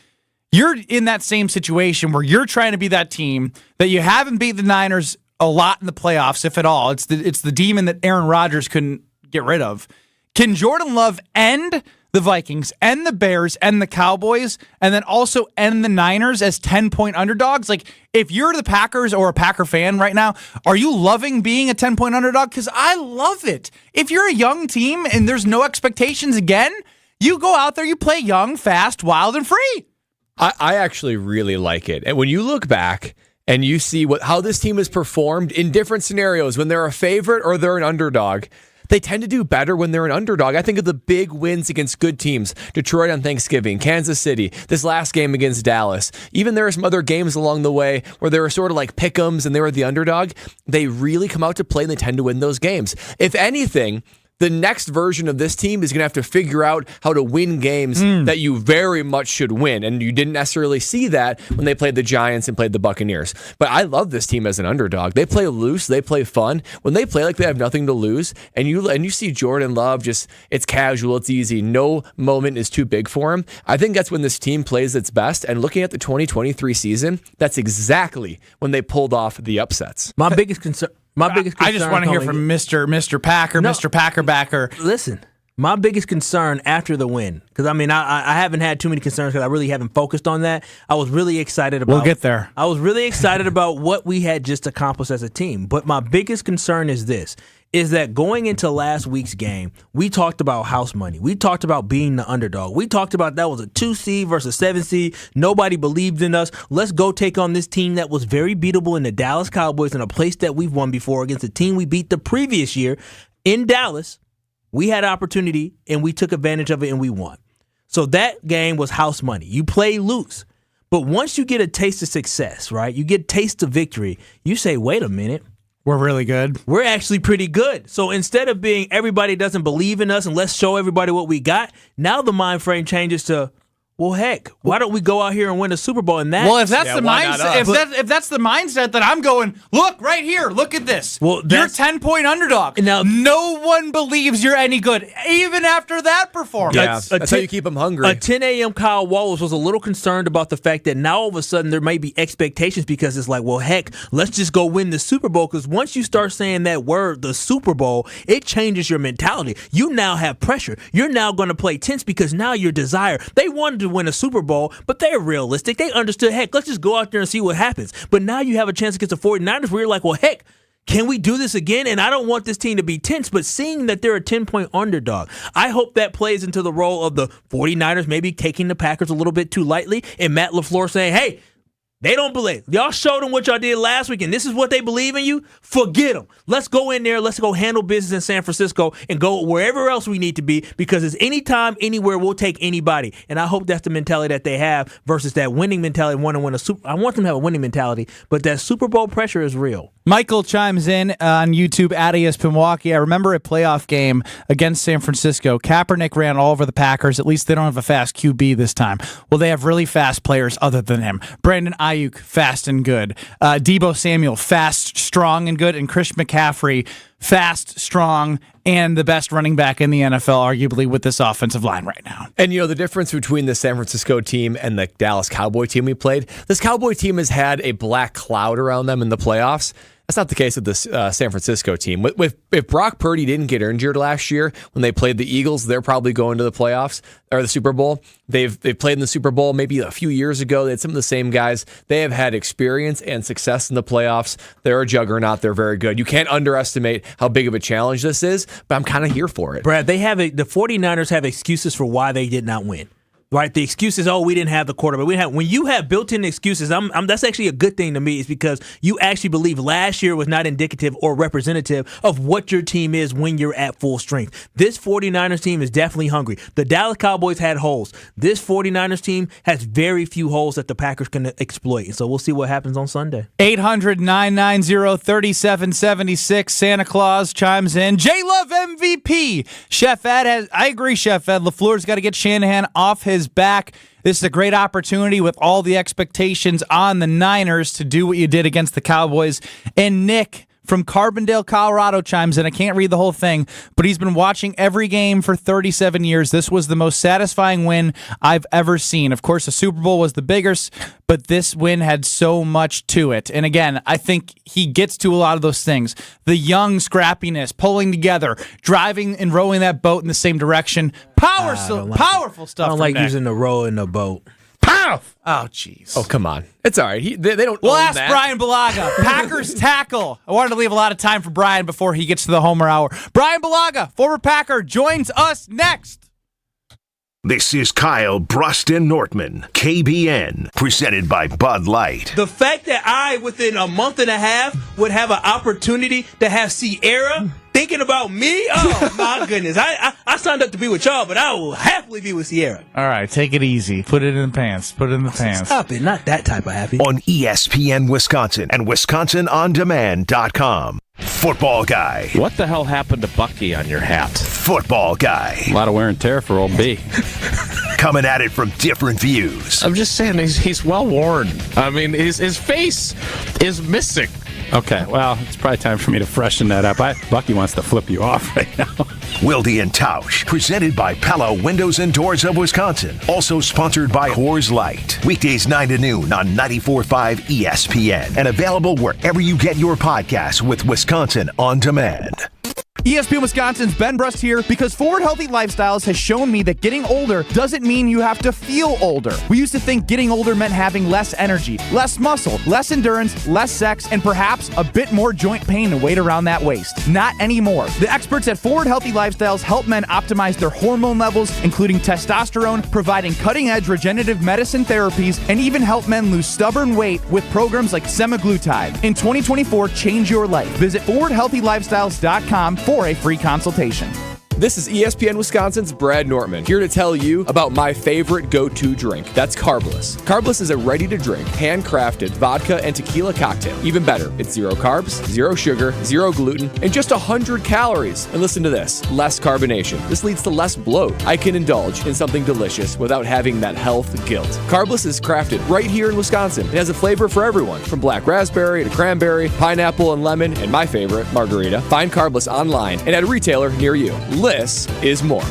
You're in that same situation where you're trying to be that team that you haven't beat the Niners a lot in the playoffs, if at all. It's the demon that Aaron Rodgers couldn't get rid of. Can Jordan Love end the Vikings, end the Bears, end the Cowboys, and then also end the Niners as 10-point underdogs? Like, if you're the Packers or a Packer fan right now, are you loving being a 10-point underdog? Because I love it. If you're a young team and there's no expectations again, you go out there, you play young, fast, wild, and free. I actually really like it. And when you look back and you see how this team has performed in different scenarios, when they're a favorite or they're an underdog, they tend to do better when they're an underdog. I think of the big wins against good teams. Detroit on Thanksgiving, Kansas City, this last game against Dallas. Even there are some other games along the way where they were sort of like pick'ems and they were the underdog. They really come out to play and they tend to win those games. If anything, the next version of this team is going to have to figure out how to win games that you very much should win. And you didn't necessarily see that when they played the Giants and played the Buccaneers. But I love this team as an underdog. They play loose. They play fun. When they play like they have nothing to lose, and you see Jordan Love, just it's casual, it's easy. No moment is too big for him. I think that's when this team plays its best. And looking at the 2023 season, that's exactly when they pulled off the upsets. My biggest concern. I just want to hear from Mr. Packer, Mr. Packer backer. Listen, my biggest concern after the win, because I haven't had too many concerns because I really haven't focused on that. I was really excited about. We'll get there. I was really excited about what we had just accomplished as a team. But my biggest concern is this: is that going into last week's game, we talked about house money. We talked about being the underdog. We talked about that was a 2 seed versus 7 seed. Nobody believed in us. Let's go take on this team that was very beatable in the Dallas Cowboys, in a place that we've won before, against a team we beat the previous year in Dallas. We had opportunity, and we took advantage of it, and we won. So that game was house money. You play loose. But once you get a taste of success, right, you get a taste of victory, you say, wait a minute. We're really good. We're actually pretty good. So instead of being everybody doesn't believe in us and let's show everybody what we got, now the mind frame changes to, well, heck, why don't we go out here and win a Super Bowl? And that, well, if that's the mindset, if that's the mindset, then I'm going. Look right here. Look at this. Well, you're a 10-point underdog. Now, no one believes you're any good, even after that performance. Yeah, that's how you keep them hungry. A 10 a.m. Kyle Wallace was a little concerned about the fact that now all of a sudden there may be expectations because it's like, well, heck, let's just go win the Super Bowl. Because once you start saying that word, the Super Bowl, it changes your mentality. You now have pressure. You're now going to play tense because now your desire. They wanted to win a Super Bowl, but they're realistic. They understood, heck, let's just go out there and see what happens. But now you have a chance against the 49ers where you're like, well, heck, can we do this again? And I don't want this team to be tense, but seeing that they're a 10-point underdog, I hope that plays into the role of the 49ers maybe taking the Packers a little bit too lightly and Matt LaFleur saying, hey, they don't believe. Y'all showed them what y'all did last week, and this is what they believe in you. Forget them. Let's go in there. Let's go handle business in San Francisco and go wherever else we need to be because it's anytime, anywhere, we'll take anybody. And I hope that's the mentality that they have versus that winning mentality. Want to win a Super. I want them to have a winning mentality, but that Super Bowl pressure is real. Michael chimes in on YouTube at ESPN Milwaukee. I remember a playoff game against San Francisco. Kaepernick ran all over the Packers. At least they don't have a fast QB this time. Well, they have really fast players other than him. Brandon Ayuk, fast and good. Deebo Samuel, fast, strong, and good. And Chris McCaffrey, fast, strong, and the best running back in the NFL, arguably, with this offensive line right now. And, the difference between the San Francisco team and the Dallas Cowboy team we played, this Cowboy team has had a black cloud around them in the playoffs. That's not the case with the San Francisco team. If Brock Purdy didn't get injured last year when they played the Eagles, they're probably going to the playoffs or the Super Bowl. They've played in the Super Bowl maybe a few years ago. They had some of the same guys. They have had experience and success in the playoffs. They're a juggernaut. They're very good. You can't underestimate how big of a challenge this is, but I'm kind of here for it. Brad, the 49ers have excuses for why they did not win. Right, the excuse is, we didn't have the quarterback. When you have built-in excuses, that's actually a good thing to me. Is because you actually believe last year was not indicative or representative of what your team is when you're at full strength. This 49ers team is definitely hungry. The Dallas Cowboys had holes. This 49ers team has very few holes that the Packers can exploit. And so we'll see what happens on Sunday. 800-990-3776. Santa Claus chimes in. J-Love MVP. Chef Ed I agree, Chef Ed. LaFleur's got to get Shanahan off his back. This is a great opportunity with all the expectations on the Niners to do what you did against the Cowboys. And Nick from Carbondale, Colorado chimes in. I can't read the whole thing, but he's been watching every game for 37 years. This was the most satisfying win I've ever seen. Of course, the Super Bowl was the biggest, but this win had so much to it. And again, I think he gets to a lot of those things. The young scrappiness, pulling together, driving and rowing that boat in the same direction. Powerful stuff. I don't like using the row in the boat. Pow! Oh, jeez. Oh, come on. It's all right. They don't We'll own ask that. Brian Bulaga. Packers tackle. I wanted to leave a lot of time for Brian before he gets to the Homer Hour. Brian Bulaga, former Packer, joins us next. This is Kyle Bruston Nortman, KBN, presented by Bud Light. The fact that I, within a month and a half, would have an opportunity to have Sierra thinking about me, oh, my goodness. I signed up to be with y'all, but I will happily be with Sierra. All right, take it easy. Put it in the pants. Stop it. Not that type of happy. On ESPN Wisconsin and WisconsinOnDemand.com. Football Guy. What the hell happened to Bucky on your hat? Football Guy. A lot of wear and tear for old B. Coming at it from different views. I'm just saying he's well worn. I mean, his face is missing. Okay, well, it's probably time for me to freshen that up. Bucky wants to flip you off right now. Wilde and Tausch, presented by Pella Windows and Doors of Wisconsin. Also sponsored by Coors Light. Weekdays 9 to noon on 94.5 ESPN. And available wherever you get your podcasts with Wisconsin On Demand. ESPN Wisconsin's Ben Brust here because Forward Healthy Lifestyles has shown me that getting older doesn't mean you have to feel older. We used to think getting older meant having less energy, less muscle, less endurance, less sex, and perhaps a bit more joint pain and weight around that waist. Not anymore. The experts at Forward Healthy Lifestyles help men optimize their hormone levels, including testosterone, providing cutting-edge regenerative medicine therapies, and even help men lose stubborn weight with programs like semaglutide. In 2024, change your life. Visit forwardhealthylifestyles.com for a free consultation. This is ESPN Wisconsin's Brad Nortman, here to tell you about my favorite go-to drink. That's Carbless. Carbless is a ready-to-drink, handcrafted vodka and tequila cocktail. Even better, it's 0 carbs, 0 sugar, 0 gluten, and just 100 calories. And listen to this, less carbonation. This leads to less bloat. I can indulge in something delicious without having that health guilt. Carbless is crafted right here in Wisconsin. It has a flavor for everyone, from black raspberry to cranberry, pineapple and lemon, and my favorite, margarita. Find Carbless online and at a retailer near you. Less is more.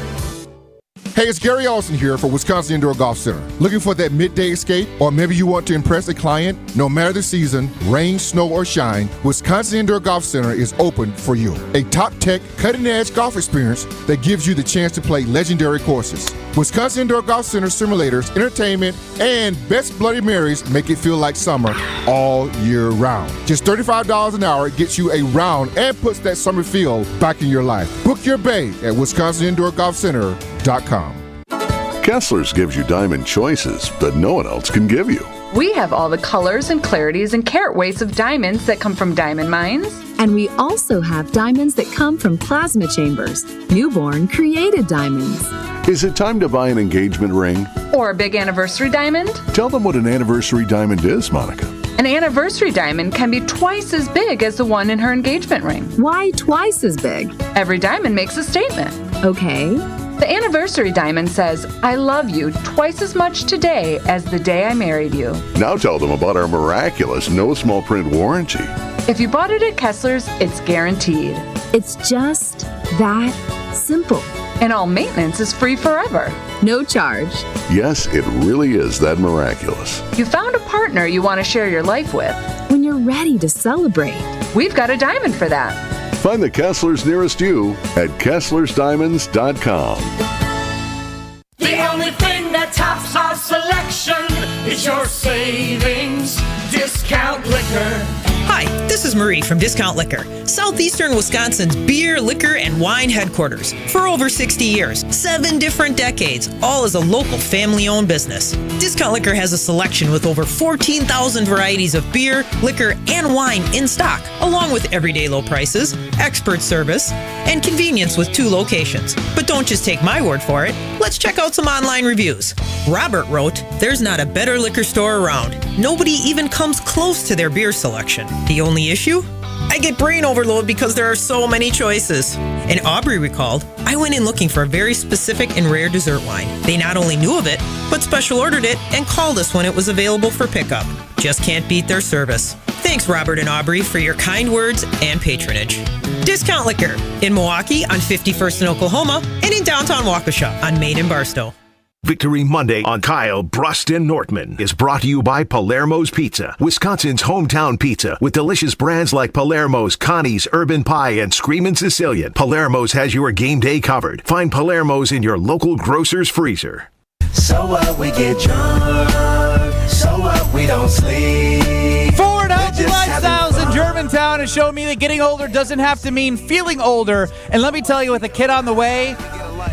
Hey, it's Gary Olson here for Wisconsin Indoor Golf Center. Looking for that midday escape? Or maybe you want to impress a client? No matter the season, rain, snow, or shine, Wisconsin Indoor Golf Center is open for you. A top-tech, cutting-edge golf experience that gives you the chance to play legendary courses. Wisconsin Indoor Golf Center simulators, entertainment, and best Bloody Marys make it feel like summer all year round. Just $35 an hour gets you a round and puts that summer feel back in your life. Book your bay at WisconsinIndoorGolfCenter.com. Kessler's gives you diamond choices that no one else can give you. We have all the colors and clarities and carat weights of diamonds that come from diamond mines. And we also have diamonds that come from plasma chambers, newborn created diamonds. Is it time to buy an engagement ring? Or a big anniversary diamond? Tell them what an anniversary diamond is, Monica. An anniversary diamond can be twice as big as the one in her engagement ring. Why twice as big? Every diamond makes a statement. Okay. The anniversary diamond says, I love you twice as much today as the day I married you. Now tell them about our miraculous no small print warranty. If you bought it at Kessler's, it's guaranteed. It's just that simple. And all maintenance is free forever. No charge. Yes, it really is that miraculous. You found a partner you want to share your life with. When you're ready to celebrate. We've got a diamond for that. Find the Kesslers nearest you at KesslersDiamonds.com. The only thing that tops our selection is your savings discount liquor. Hi, this is Marie from Discount Liquor, Southeastern Wisconsin's beer, liquor, and wine headquarters. For over 60 years, 7 different decades, all as a local family-owned business. Discount Liquor has a selection with over 14,000 varieties of beer, liquor, and wine in stock, along with everyday low prices, expert service, and convenience with 2 locations. But don't just take my word for it. Let's check out some online reviews. Robert wrote, "There's not a better liquor store around. Nobody even comes close to their beer selection. The only issue? I get brain overload because there are so many choices." And Aubrey recalled, "I went in looking for a very specific and rare dessert wine. They not only knew of it, but special ordered it and called us when it was available for pickup. Just can't beat their service." Thanks, Robert and Aubrey, for your kind words and patronage. Discount Liquor in Milwaukee on 51st in Oklahoma and in downtown Waukesha on Main and Barstow. Victory Monday on Kyle, Brust, and Nortman is brought to you by Palermo's Pizza, Wisconsin's hometown pizza with delicious brands like Palermo's, Connie's, Urban Pie, and Screamin' Sicilian. Palermo's has your game day covered. Find Palermo's in your local grocer's freezer. So what, we get drunk. So what, we don't sleep. Ford Healthy Lifestyles in Germantown has shown me that getting older doesn't have to mean feeling older. And let me tell you, with a kid on the way,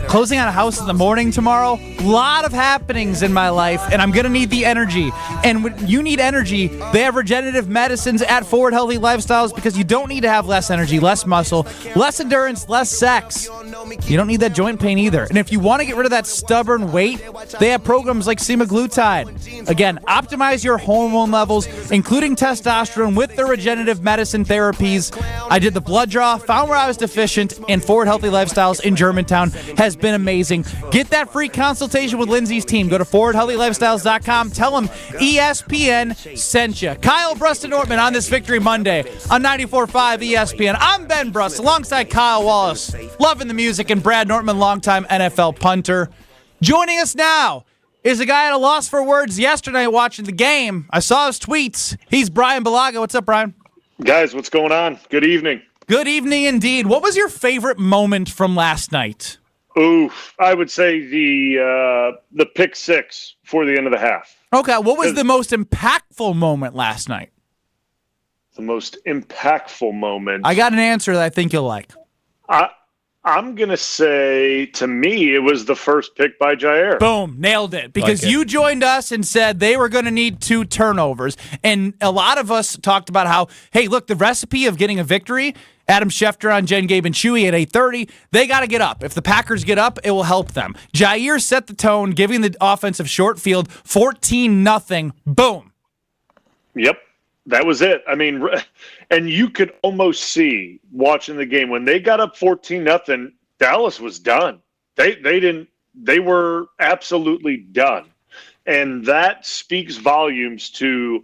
closing on a house in the morning tomorrow, a lot of happenings in my life, and I'm going to need the energy. And when you need energy, they have regenerative medicines at Forward Healthy Lifestyles because you don't need to have less energy, less muscle, less endurance, less sex. You don't need that joint pain either. And if you want to get rid of that stubborn weight, they have programs like semaglutide. Again, optimize your hormone levels, including testosterone with the regenerative medicine therapies. I did the blood draw, found where I was deficient, and Forward Healthy Lifestyles in Germantown has been amazing. Get that free consultation with Lindsay's team. Go to ForwardHealthyLifestyles.com. Tell them ESPN sent you. Kyle, Brust, and Nortman on this Victory Monday on 94.5 ESPN. I'm Ben Brust alongside Kyle Wallace. Loving the music, and Brad Nortman, longtime NFL punter. Joining us now is a guy at a loss for words yesterday watching the game. I saw his tweets. He's Brian Bulaga. What's up, Brian? Guys, what's going on? Good evening. Good evening indeed. What was your favorite moment from last night? Oof, I would say the pick six for the end of the half. Okay, what was the most impactful moment last night? The most impactful moment. I got an answer that I think you'll like. I'm going to say, to me, it was the first pick by Jair. Boom, nailed it. Because you joined us and said they were going to need 2 turnovers. And a lot of us talked about how, hey, look, the recipe of getting a victory, Adam Schefter on Jen, Gabe, and Chewy at 8:30, they got to get up. If the Packers get up, it will help them. Jair set the tone, giving the offensive short field 14-0. Boom. Yep. That was it. I mean, and you could almost see watching the game when they got up 14-0, Dallas was done. They were absolutely done. And that speaks volumes to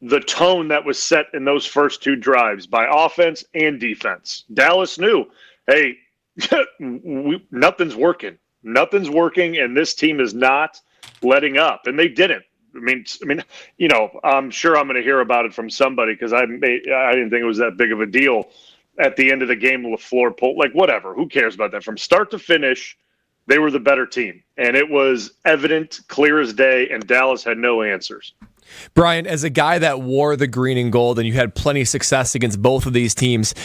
the tone that was set in those first 2 drives by offense and defense. Dallas knew, hey, nothing's working. Nothing's working, and this team is not letting up. And they didn't. I mean, I'm sure I'm going to hear about it from somebody because I didn't think it was that big of a deal at the end of the game. LaFleur pulled, whatever. Who cares about that? From start to finish, they were the better team, and it was evident, clear as day. And Dallas had no answers. Brian, as a guy that wore the green and gold, and you had plenty of success against both of these teams,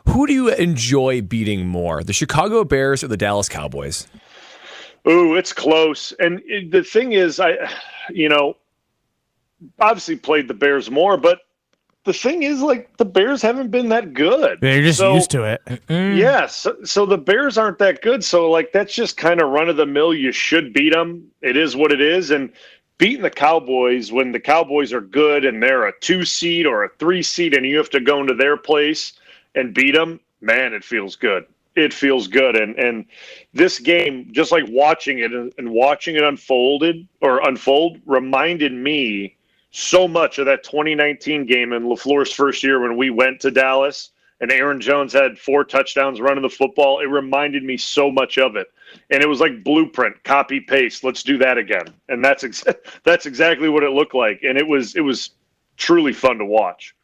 who do you enjoy beating more, the Chicago Bears or the Dallas Cowboys? Ooh, it's close. And the thing is, obviously played the Bears more, but the thing is, the Bears haven't been that good. They're just used to it. Yes. So the Bears aren't that good. So, that's just kind of run-of-the-mill. You should beat them. It is what it is. And beating the Cowboys when the Cowboys are good and they're a 2 seed or a 3 seed and you have to go into their place and beat them, man, it feels good. It feels good. And this game, just like watching it and watching it unfold reminded me so much of that 2019 game in LaFleur's first year when we went to Dallas and Aaron Jones had 4 touchdowns running the football. It reminded me so much of it. And it was like blueprint, copy, paste. Let's do that again. And that's exactly what it looked like. And it was truly fun to watch.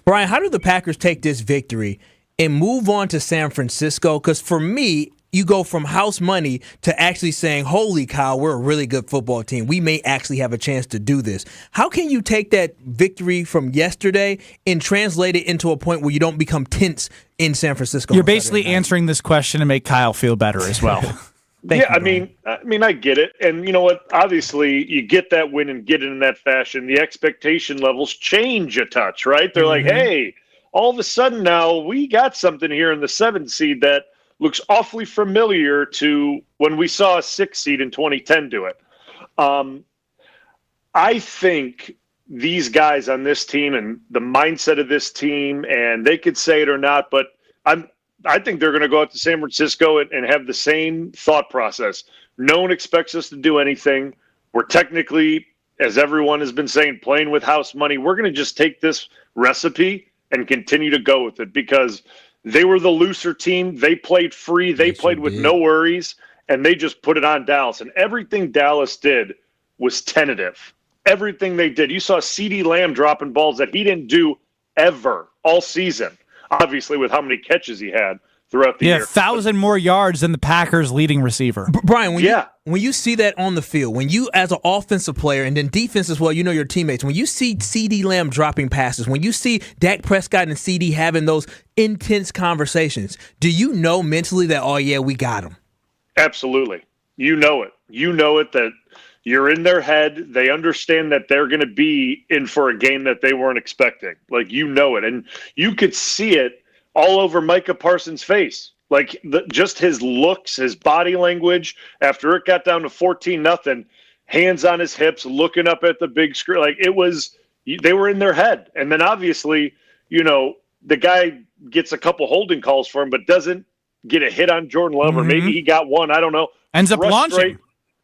Brian, how do the Packers take this victory and move on to San Francisco? Because for me, you go from house money to actually saying, holy cow, we're a really good football team. We may actually have a chance to do this. How can you take that victory from yesterday and translate it into a point where you don't become tense in San Francisco? You're basically answering this question to make Kyle feel better as well. I mean, I get it. And you know what? Obviously, you get that win and get it in that fashion. The expectation levels change a touch, right? They're like, hey, all of a sudden now we got something here in the 7th seed that looks awfully familiar to when we saw a 6 seed in 2010 do it. I think these guys on this team and the mindset of this team, and they could say it or not, but I think they're going to go out to San Francisco and have the same thought process. No one expects us to do anything. We're technically, as everyone has been saying, playing with house money. We're going to just take this recipe and continue to go with it because they were the looser team. They played free. They played with no worries, and they just put it on Dallas. And everything Dallas did was tentative. Everything they did. You saw CeeDee Lamb dropping balls that he didn't do ever all season, obviously with how many catches he had throughout the year. 1,000 more yards than the Packers' leading receiver. Brian, when you see that on the field, when you as an offensive player and then defense as well, your teammates, when you see CeeDee Lamb dropping passes, when you see Dak Prescott and CD having those intense conversations, do you know mentally that, oh, yeah, we got him? Absolutely. You know it. You know it that you're in their head. They understand that they're going to be in for a game that they weren't expecting. You know it. And you could see it all over Micah Parsons' face. Just his looks, his body language, after it got down to 14-0, hands on his hips, looking up at the big screen. They were in their head. And then obviously, the guy gets a couple holding calls for him, but doesn't get a hit on Jordan Love, or maybe he got one. I don't know. Ends up launching.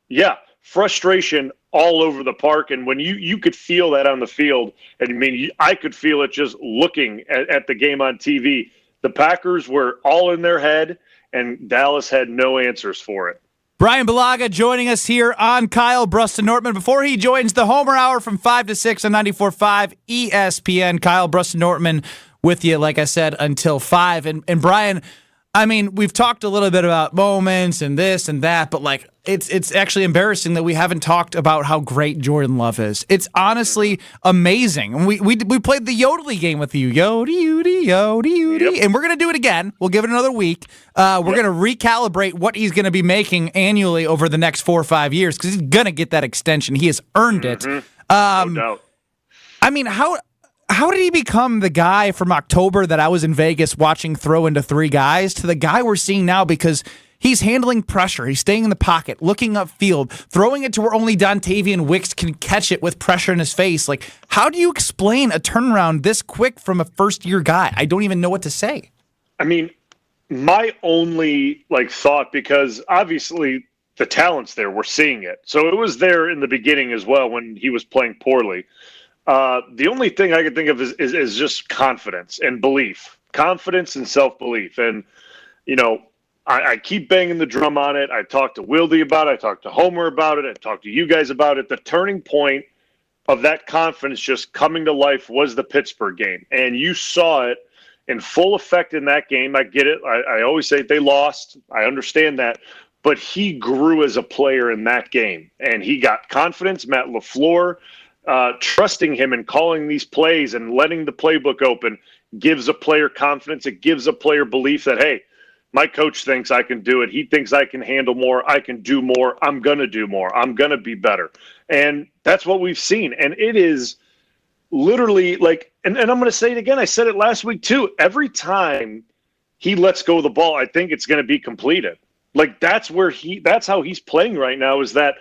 Yeah. Frustration all over the park. And when you could feel that on the field, and I could feel it just looking at the game on TV. The Packers were all in their head, and Dallas had no answers for it. Brian Bulaga joining us here on Kyle Bruston-Nortman before he joins the Homer Hour from 5 to 6 on 94.5 ESPN. Kyle Bruston-Nortman with you, like I said, until 5. And Brian, I mean, we've talked a little bit about moments and this and that, but like it's actually embarrassing that we haven't talked about how great Jordan Love is. It's honestly amazing. And we played the Yodely game with you. Yodely, Yodely. And we're going to do it again. We'll give it another week. We're going to recalibrate what he's going to be making annually over the next 4 or 5 years because he's going to get that extension. He has earned it. No doubt. I mean, how did he become the guy from October that I was in Vegas watching throw into 3 guys to the guy we're seeing now? Because he's handling pressure. He's staying in the pocket, looking upfield, throwing it to where only Dontavian Wicks can catch it with pressure in his face. Like, how do you explain a turnaround this quick from a first-year guy? I don't even know what to say. I mean, my only thought, because obviously the talent's there, we're seeing it. So it was there in the beginning as well when he was playing poorly. The only thing I can think of is just confidence and belief, confidence and self-belief. And, I keep banging the drum on it. I talked to Wildy about it. I talked to Homer about it. I talked to you guys about it. The turning point of that confidence just coming to life was the Pittsburgh game. And you saw it in full effect in that game. I get it. I always say they lost. I understand that. But he grew as a player in that game. And he got confidence. Matt LaFleur, trusting him and calling these plays and letting the playbook open gives a player confidence. It gives a player belief that, hey, my coach thinks I can do it. He thinks I can handle more. I can do more. I'm going to do more. I'm going to be better. And that's what we've seen. And it is literally and I'm going to say it again. I said it last week too. Every time he lets go of the ball, I think it's going to be completed. That's how he's playing right now, is that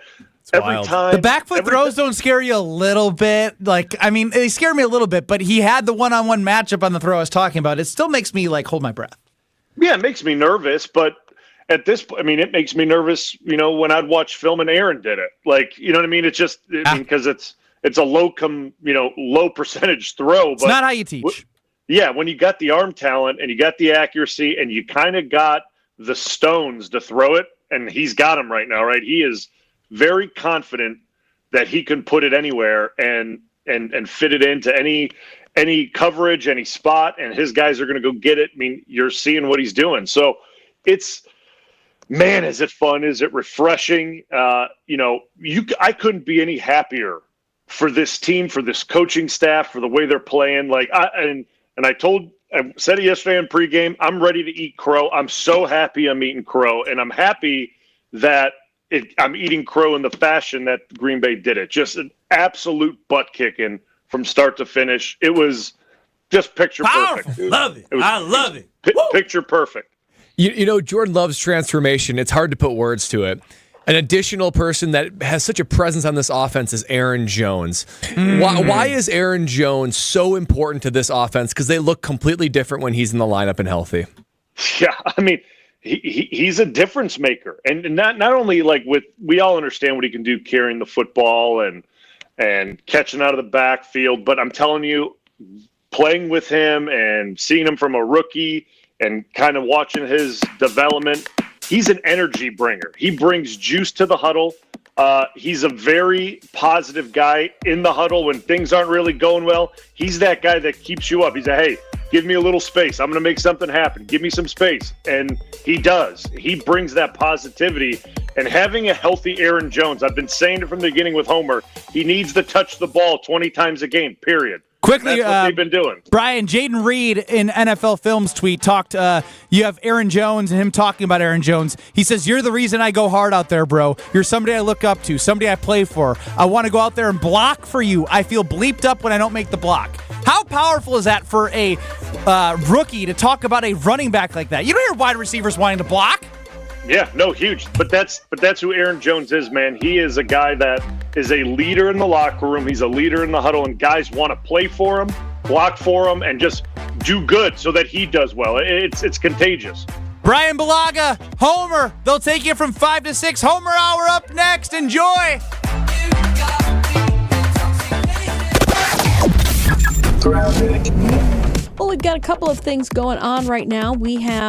every time. The back foot throws don't scare you a little bit. They scare me a little bit, but he had the one-on-one matchup on the throw I was talking about. It still makes me hold my breath. Yeah, it makes me nervous, but at this point, it makes me nervous, when I'd watch film and Aaron did it. You know what I mean? It's just because it's a low percentage throw. It's not how you teach. Yeah, when you got the arm talent and you got the accuracy and you kind of got the stones to throw it, and he's got them right now, right? He is very confident that he can put it anywhere and fit it into any coverage, any spot, and his guys are going to go get it. I mean, you're seeing what he's doing. So is it fun? Is it refreshing? I couldn't be any happier for this team, for this coaching staff, for the way they're playing. I said it yesterday in pregame, I'm ready to eat crow. I'm so happy I'm eating crow, and I'm happy that I'm eating crow in the fashion that Green Bay did it. Just an absolute butt kicking from start to finish. It was just picture perfect. Dude. Love it. I love it. Picture perfect. Jordan Love's transformation, it's hard to put words to it. An additional person that has such a presence on this offense is Aaron Jones. Why is Aaron Jones so important to this offense? Because they look completely different when he's in the lineup and healthy. Yeah, he's a difference maker. And not only we all understand what he can do carrying the football and catching out of the backfield. But I'm telling you, playing with him and seeing him from a rookie and kind of watching his development, he's an energy bringer. He brings juice to the huddle. He's a very positive guy in the huddle when things aren't really going well. He's that guy that keeps you up. He's hey, give me a little space. I'm going to make something happen. Give me some space. And he does. He brings that positivity. And having a healthy Aaron Jones, I've been saying it from the beginning with Homer, he needs to touch the ball 20 times a game, period. Quickly, that's what they've been doing. Brian, Jaden Reed in NFL Films tweet talked, you have Aaron Jones and him talking about Aaron Jones. He says, you're the reason I go hard out there, bro. You're somebody I look up to, somebody I play for. I want to go out there and block for you. I feel bleeped up when I don't make the block. How powerful is that for a rookie to talk about a running back like that? You don't hear wide receivers wanting to block. Yeah, no, huge. But that's who Aaron Jones is, man. He is a guy that is a leader in the locker room. He's a leader in the huddle, and guys want to play for him, block for him, and just do good so that he does well. It's contagious. Brian Bulaga, Homer. They'll take you from 5 to 6. Homer Hour up next. Enjoy. Well, we've got a couple of things going on right now. We have